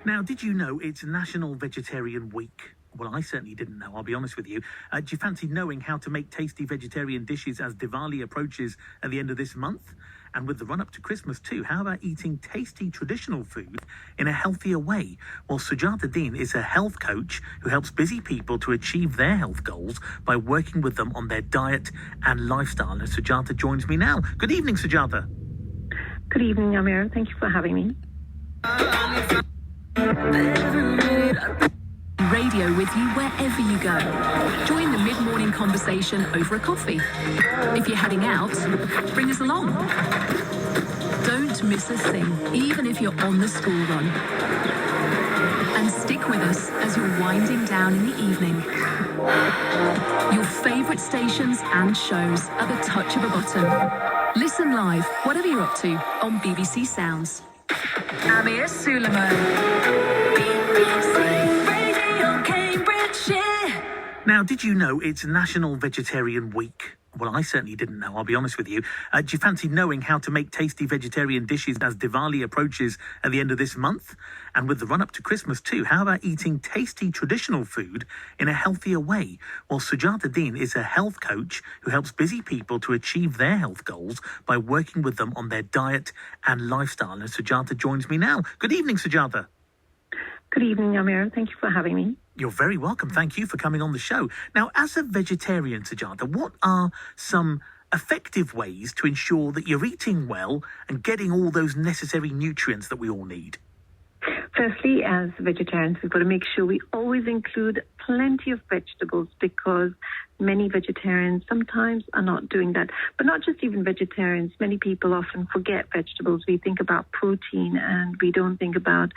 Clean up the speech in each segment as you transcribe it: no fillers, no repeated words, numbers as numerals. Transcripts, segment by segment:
Now, did you know it's National Vegetarian Week? Well, I certainly didn't know, I'll be honest with you. Do you fancy knowing how to make tasty vegetarian dishes as Diwali approaches at the end of this month? And with the run-up to Christmas too, how about eating tasty traditional food in a healthier way? Well, Sujata is a health coach who helps busy people to achieve their health goals by working with them on their diet and lifestyle. And Sujata joins me now. Good evening, Sujata. Good evening, Amir. Thank you for having me. Radio with you wherever you go. Join the mid-morning conversation over a coffee. If you're heading out, bring us along. Don't miss a thing, even if you're on the school run. And stick with us as you're winding down in the evening. Your favourite stations and shows at the touch of a button. Listen live, whatever you're up to, on BBC Sounds. Amir Suleiman. Now, did you know it's National Vegetarian Week? Well, I certainly didn't know, I'll be honest with you. Do you fancy knowing how to make tasty vegetarian dishes as Diwali approaches at the end of this month? And with the run-up to Christmas too, how about eating tasty traditional food in a healthier way? Well, Sujata is a health coach who helps busy people to achieve their health goals by working with them on their diet and lifestyle. And Sujata joins me now. Good evening, Sujata. Good evening, Amir. Thank you for having me. You're very welcome. Thank you for coming on the show. Now, as a vegetarian, Sujata, what are some effective ways to ensure that you're eating well and getting all those necessary nutrients that we all need? Firstly, as vegetarians, we've got to make sure we always include plenty of vegetables because many vegetarians sometimes are not doing that. But not just even vegetarians. Many people often forget vegetables. We think about protein and we don't think about,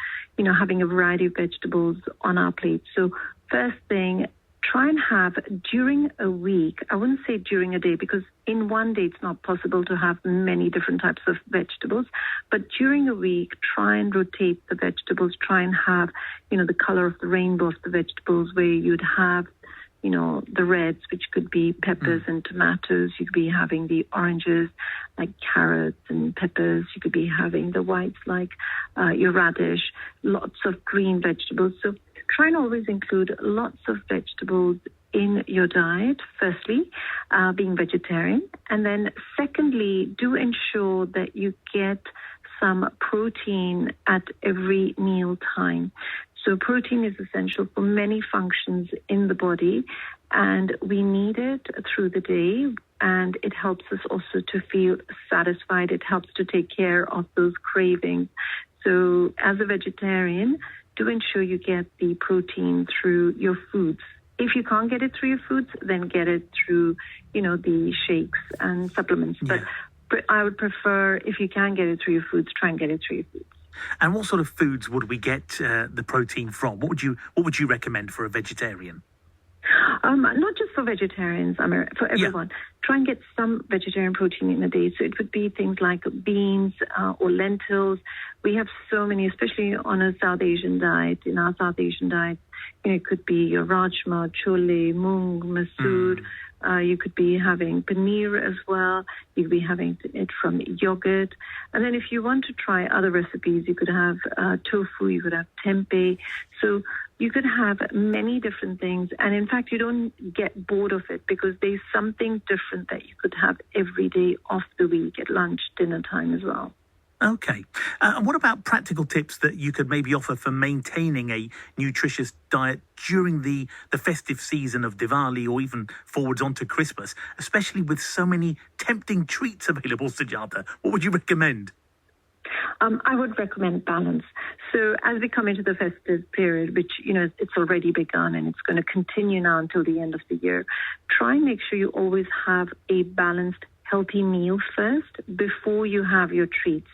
having a variety of vegetables on our plate. So first thing, try and have during a week, I wouldn't say during a day because in one day it's not possible to have many different types of vegetables, but during a week, try and rotate the vegetables, try and have, the color of the rainbow of the vegetables where you'd have, the reds, which could be peppers and tomatoes. You could be having the oranges like carrots and peppers. You could be having the whites like your radish, lots of green vegetables. So try and always include lots of vegetables in your diet, firstly, being vegetarian. And then secondly, do ensure that you get some protein at every meal time. So protein is essential for many functions in the body, and we need it through the day, and it helps us also to feel satisfied. It helps to take care of those cravings. So as a vegetarian, do ensure you get the protein through your foods. If you can't get it through your foods, then get it through, the shakes and supplements. Yeah. But I would prefer, if you can get it through your foods, try and get it through your foods. And what sort of foods would we get the protein from? What would you recommend for a vegetarian? Not just for vegetarians, Amir, for everyone. Yeah. Try and get some vegetarian protein in a day. So it would be things like beans or lentils. We have so many, especially on a South Asian diet. In our South Asian diet, it could be your rajma, chole, moong, masood. You could be having paneer as well. You could be having it from yogurt. And then if you want to try other recipes, you could have tofu, you could have tempeh. So you could have many different things. And in fact, you don't get bored of it because there's something different that you could have every day of the week at lunch, dinner time as well. Okay. And what about practical tips that you could maybe offer for maintaining a nutritious diet during the festive season of Diwali or even forwards onto Christmas, especially with so many tempting treats available, Sujata? What would you recommend? I would recommend balance. So as we come into the festive period, which, it's already begun and it's going to continue now until the end of the year, try and make sure you always have a balanced healthy meal first before you have your treats.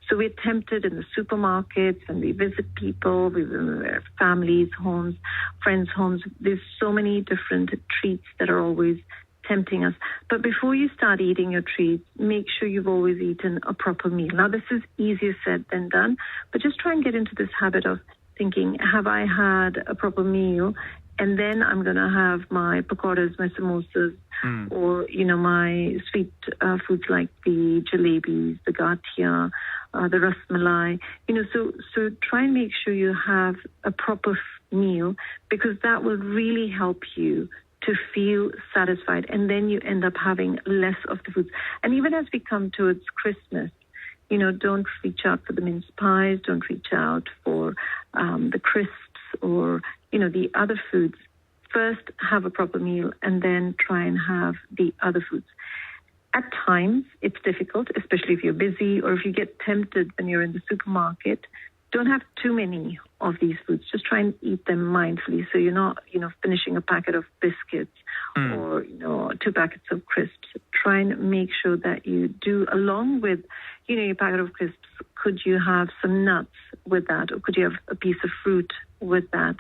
So we're tempted in the supermarkets and we visit people, we visit families' homes, friends' homes. There's so many different treats that are always tempting us. But before you start eating your treats, make sure you've always eaten a proper meal. Now, this is easier said than done, but just try and get into this habit of thinking, have I had a proper meal? And then I'm going to have my pakoras, my samosas, or, my sweet foods like the jalebis, the gatia, the rasmalai. So try and make sure you have a proper meal, because that will really help you to feel satisfied. And then you end up having less of the foods. And even as we come towards Christmas, don't reach out for the mince pies, don't reach out for the crisps or, the other foods. First, have a proper meal and then try and have the other foods. At times, it's difficult, especially if you're busy or if you get tempted when you're in the supermarket. Don't have too many of these foods. Just try and eat them mindfully, so you're not, finishing a packet of biscuits or, 2 packets of crisps. Try and make sure that you do, along with, your packet of crisps, could you have some nuts with that, or could you have a piece of fruit with that,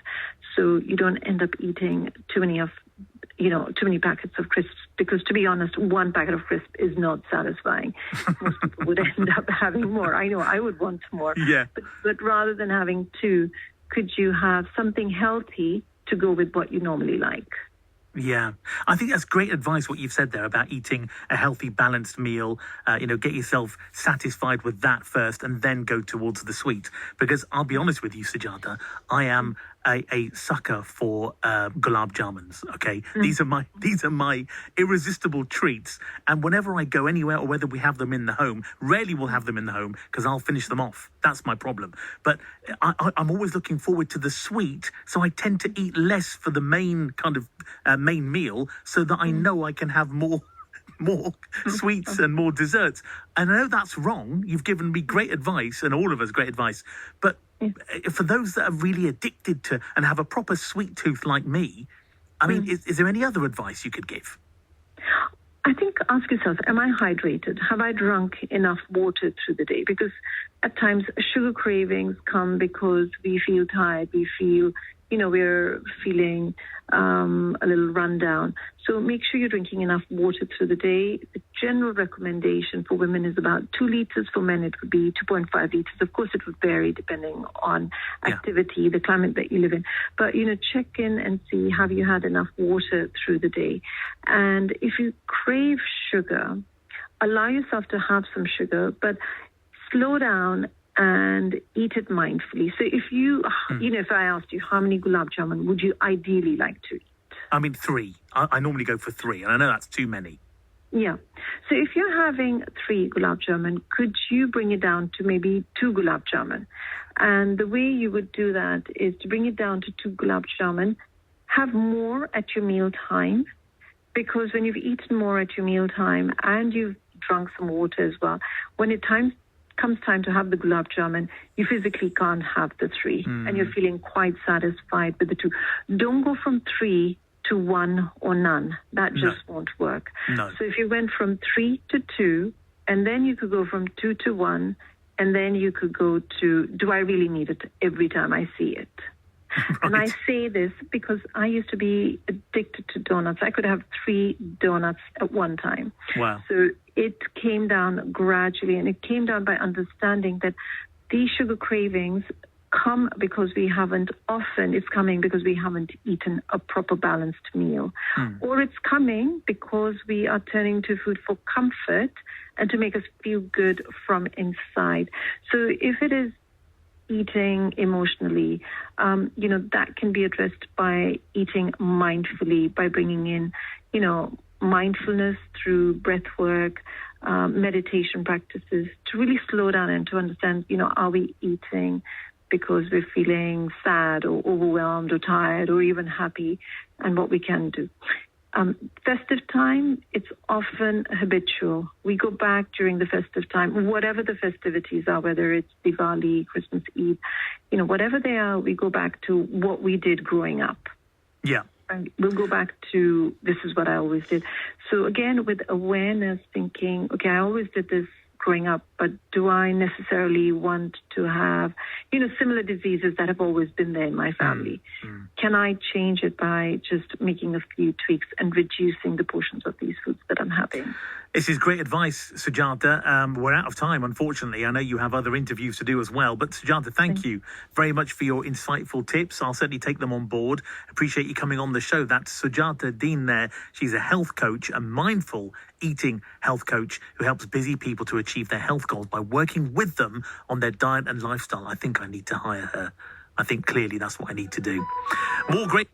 so you don't end up eating too many packets of crisps, because to be honest, 1 packet of crisps is not satisfying. Most people would end up having more. I know I would want more. Yeah. But rather than having 2, could you have something healthy to go with what you normally like? Yeah, I think that's great advice, what you've said there about eating a healthy, balanced meal. Get yourself satisfied with that first and then go towards the sweet. Because I'll be honest with you, Sujata, I am a sucker for gulab jamuns. Okay, these are my irresistible treats. And whenever I go anywhere, or whether we have them in the home, rarely we'll have them in the home because I'll finish them off. That's my problem. But I'm always looking forward to the sweet, so I tend to eat less for the main kind of main meal, so that I know I can have more sweets and more desserts. And I know that's wrong. You've given me great advice, and all of us great advice. But for those that are really addicted to and have a proper sweet tooth like me, I mean, is there any other advice you could give? I think ask yourself, am I hydrated? Have I drunk enough water through the day? Because at times sugar cravings come because we feel tired, we feel, we're feeling a little rundown. So make sure you're drinking enough water through the day. The general recommendation for women is about 2 liters. For men, it would be 2.5 liters. Of course, it would vary depending on activity, the climate that you live in. But, check in and see, have you had enough water through the day? And if you crave sugar, allow yourself to have some sugar, but slow down and eat it mindfully. So if if I asked you how many gulab jamun would you ideally like to eat? I mean, 3. I normally go for 3, and I know that's too many. Yeah. So if you're having 3 gulab jamun, could you bring it down to maybe 2 gulab jamun? And the way you would do that is to bring it down to 2 gulab jamun, have more at your meal time, because when you've eaten more at your meal time and you've drunk some water as well, when comes time to have the gulab jamun, you physically can't have the 3, and you're feeling quite satisfied with the 2. Don't go from 3 to 1 or none. That just won't work. No. So if you went from 3 to 2, and then you could go from 2 to 1, and then you could go to, do I really need it every time I see it? Right. And I say this because I used to be addicted to donuts. I could have 3 donuts at one time. Wow. So it came down gradually, and it came down by understanding that these sugar cravings come because it's coming because we haven't eaten a proper balanced meal. Or it's coming because we are turning to food for comfort and to make us feel good from inside. So if it is eating emotionally, that can be addressed by eating mindfully, by bringing in, mindfulness through breath work, meditation practices, to really slow down and to understand, are we eating because we're feeling sad or overwhelmed or tired or even happy, and what we can do. Festive time, it's often habitual. We go back during the festive time, whatever the festivities are, whether it's Diwali, Christmas Eve, whatever they are, we go back to what we did growing up. Yeah. And we'll go back to, this is what I always did. So again, with awareness, thinking, okay, I always did this growing up, but do I necessarily want to have, similar diseases that have always been there in my family? Can I change it by just making a few tweaks and reducing the portions of these foods that I'm having? This is great advice, Sujata. We're out of time, unfortunately. I know you have other interviews to do as well. But Sujata, thank you very much for your insightful tips. I'll certainly take them on board. Appreciate you coming on the show. That's Sujata Dean there. She's a health coach, a mindful eating health coach who helps busy people to achieve their health goals by working with them on their diet and lifestyle. I think I need to hire her. I think clearly that's what I need to do. More great...